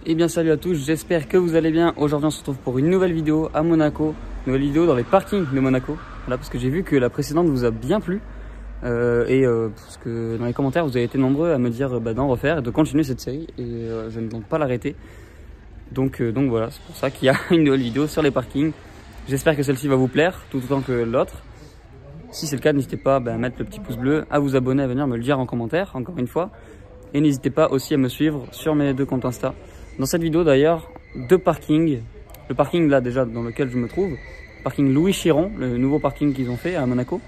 Et bien salut à tous, j'espère que vous allez bien. Aujourd'hui on se retrouve pour une nouvelle vidéo à Monaco. Nouvelle vidéo dans les parkings de Monaco. Voilà, parce que j'ai vu que la précédente vous a bien plu. Parce que dans les commentaires vous avez été nombreux à me dire d'en refaire et de continuer cette série. Et je ne compte pas l'arrêter. Donc voilà, c'est pour ça qu'il y a une nouvelle vidéo sur les parkings. J'espère que celle-ci va vous plaire tout autant que l'autre. Si c'est le cas, n'hésitez pas à mettre le petit pouce bleu, à vous abonner, à venir me le dire en commentaire, encore une fois. Et n'hésitez pas aussi à me suivre sur mes deux comptes Insta. Dans cette vidéo d'ailleurs, deux parkings. Le parking là déjà dans lequel je me trouve, parking Louis Chiron, le nouveau parking qu'ils ont fait à Monaco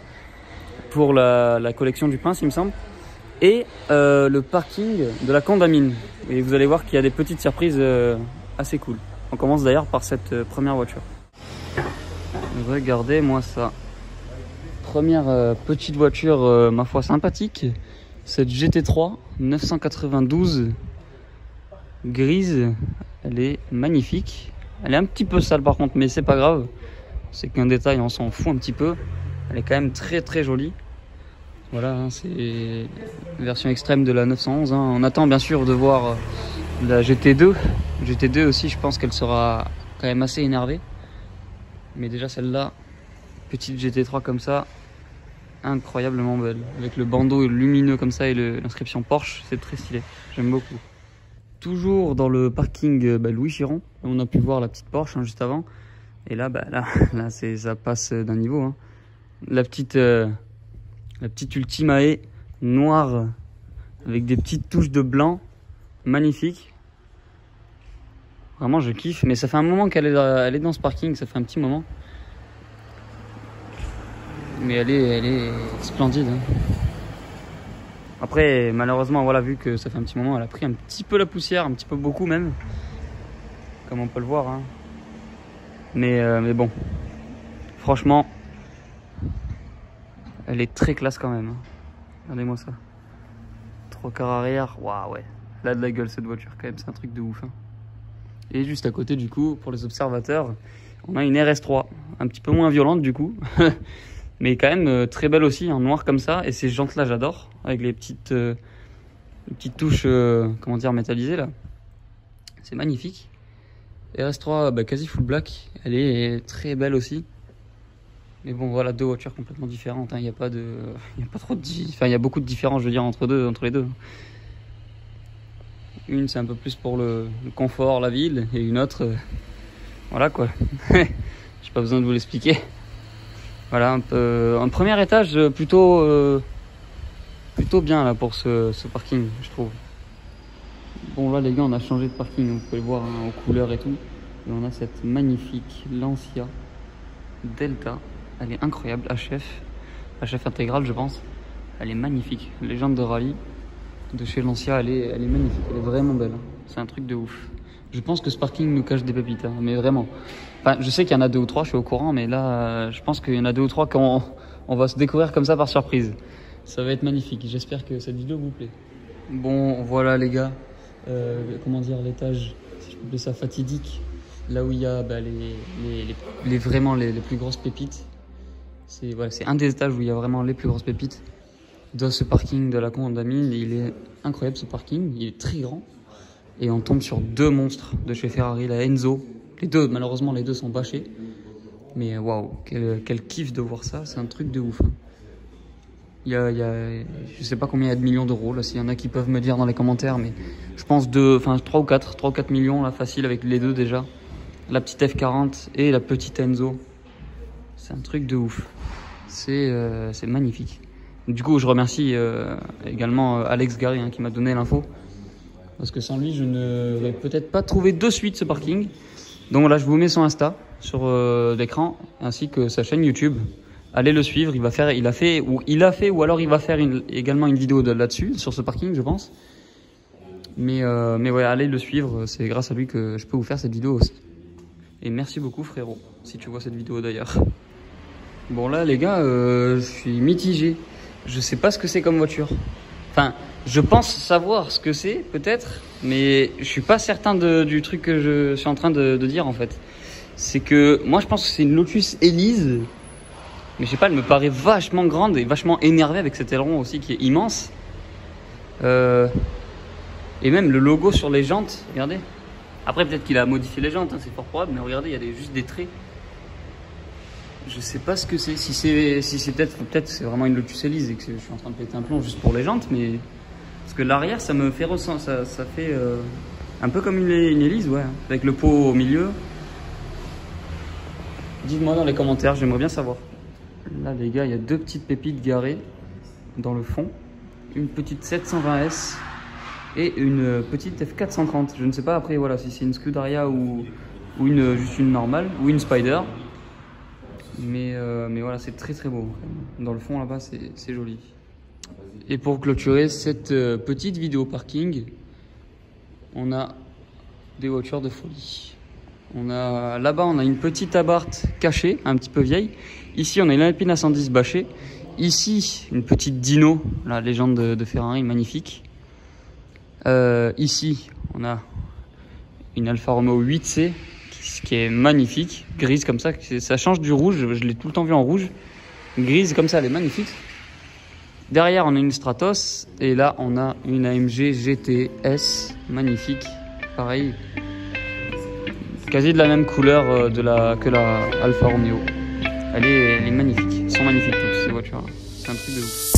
pour la collection du Prince il me semble. Et le parking de la Condamine. Et vous allez voir qu'il y a des petites surprises assez cool. On commence d'ailleurs par cette première voiture. Regardez-moi ça. Première petite voiture ma foi sympathique. Cette GT3 992 grise, elle est magnifique. Elle est un petit peu sale par contre, mais c'est pas grave. C'est qu'un détail, on s'en fout un petit peu. Elle est quand même très très jolie. Voilà, hein, c'est la version extrême de la 911. Hein. On attend bien sûr de voir la GT2. GT2 aussi, je pense qu'elle sera quand même assez énervée. Mais déjà celle-là, petite GT3 comme ça, incroyablement belle. Avec le bandeau lumineux comme ça et l'inscription Porsche, c'est très stylé. J'aime beaucoup. Toujours dans le parking Louis Chiron, on a pu voir la petite Porsche hein, juste avant. Et là, là ça passe d'un niveau. Hein. La petite Ultimae noire avec des petites touches de blanc, magnifique. Vraiment, je kiffe. Mais ça fait un moment qu'elle est dans ce parking, ça fait un petit moment. Mais elle est splendide. Hein. Après, malheureusement, voilà, vu que ça fait un petit moment, elle a pris un petit peu la poussière, un petit peu beaucoup même. Comme on peut le voir. Hein. Mais bon, franchement, elle est très classe quand même. Hein. Regardez-moi ça. 3 quarts arrière, waouh, ouais. Elle a de la gueule cette voiture quand même, c'est un truc de ouf. Hein. Et juste à côté, du coup, pour les observateurs, on a une RS3, un petit peu moins violente du coup. Mais quand même très belle aussi, en noir comme ça. Et ces jantes là j'adore, avec les petites touches comment dire, métallisées là. C'est magnifique. RS3 quasi full black, elle est très belle aussi. Mais bon voilà, deux voitures complètement différentes. Il n'y a pas trop de, enfin il y a beaucoup de différences je veux dire entre les deux. Une c'est un peu plus pour le confort, la ville, et une autre, voilà quoi. J'ai pas besoin de vous l'expliquer. Voilà, un premier étage plutôt bien là pour ce parking, je trouve. Bon là les gars, on a changé de parking, vous pouvez le voir hein, aux couleurs et tout. Et on a cette magnifique Lancia Delta. Elle est incroyable, HF intégrale je pense. Elle est magnifique. Légende de rallye de chez Lancia, elle est magnifique, elle est vraiment belle. C'est un truc de ouf. Je pense que ce parking nous cache des pépites, hein, mais vraiment. Enfin, je sais qu'il y en a 2 ou 3, je suis au courant, mais là, je pense qu'il y en a 2 ou 3 qu'on va se découvrir comme ça par surprise. Ça va être magnifique. J'espère que cette vidéo vous plaît. Bon, voilà les gars, comment dire, l'étage, si je peux appeler ça fatidique, là où il y a vraiment les plus grosses pépites. C'est voilà, un des étages où il y a vraiment les plus grosses pépites de ce parking de la Condamine. Il est incroyable ce parking, il est très grand. Et on tombe sur 2 monstres de chez Ferrari, la Enzo. Les deux, malheureusement, les deux sont bâchés. Mais waouh, quel kiff de voir ça, c'est un truc de ouf. Hein. Il y a, je sais pas combien il y a de millions d'euros, là, s'il y en a qui peuvent me dire dans les commentaires, mais je pense 3 ou 4 millions, là, facile, avec les deux déjà. La petite F40 et la petite Enzo. C'est un truc de ouf. C'est magnifique. Du coup, je remercie également Alex Gary hein, qui m'a donné l'info. Parce que sans lui, je n'aurais peut-être pas trouvé de suite ce parking. Donc voilà, je vous mets son Insta sur l'écran, ainsi que sa chaîne YouTube. Allez le suivre, il a fait, ou alors il va faire également une vidéo là-dessus, sur ce parking, je pense. Mais ouais, allez le suivre, c'est grâce à lui que je peux vous faire cette vidéo aussi. Et merci beaucoup frérot, si tu vois cette vidéo d'ailleurs. Bon là les gars, je suis mitigé. Je sais pas ce que c'est comme voiture. Enfin, je pense savoir ce que c'est, peut-être, mais je suis pas certain du truc que je suis en train de dire en fait. C'est que moi je pense que c'est une Lotus Elise, mais je sais pas, elle me paraît vachement grande et vachement énervée avec cet aileron aussi qui est immense. Et même le logo sur les jantes, regardez, Après, peut-être qu'il a modifié les jantes, hein, c'est fort probable, mais regardez, il y a juste des traits. Je sais pas ce que c'est. Si c'est peut-être c'est vraiment une Lotus Elise et que je suis en train de péter un plomb juste pour les jantes, mais parce que l'arrière, ça me fait ressentir, ça fait un peu comme une Elise, ouais, avec le pot au milieu. Dites-moi dans les commentaires, j'aimerais bien savoir. Là, les gars, il y a deux petites pépites garées dans le fond, une petite 720S et une petite F430. Je ne sais pas après, voilà, si c'est une Scuderia ou juste une normale ou une Spider. Mais voilà, c'est très très beau. Dans le fond là-bas, c'est joli. Et pour clôturer cette petite vidéo parking, on a des voitures de folie. Là-bas, on a une petite Abarth cachée, un petit peu vieille. Ici, on a une Alpine A110 bâchée. Ici, une petite Dino, la légende de Ferrari, magnifique. Ici, on a une Alfa Romeo 8C, qui est magnifique, grise comme ça, ça change du rouge, je l'ai tout le temps vu en rouge. Grise comme ça, elle est magnifique. Derrière, on a une Stratos, et là, on a une AMG GTS, magnifique, pareil. Quasi de la même couleur que la Alfa Romeo. Elle est magnifique, elles sont magnifiques toutes ces voitures-là, c'est un truc de ouf.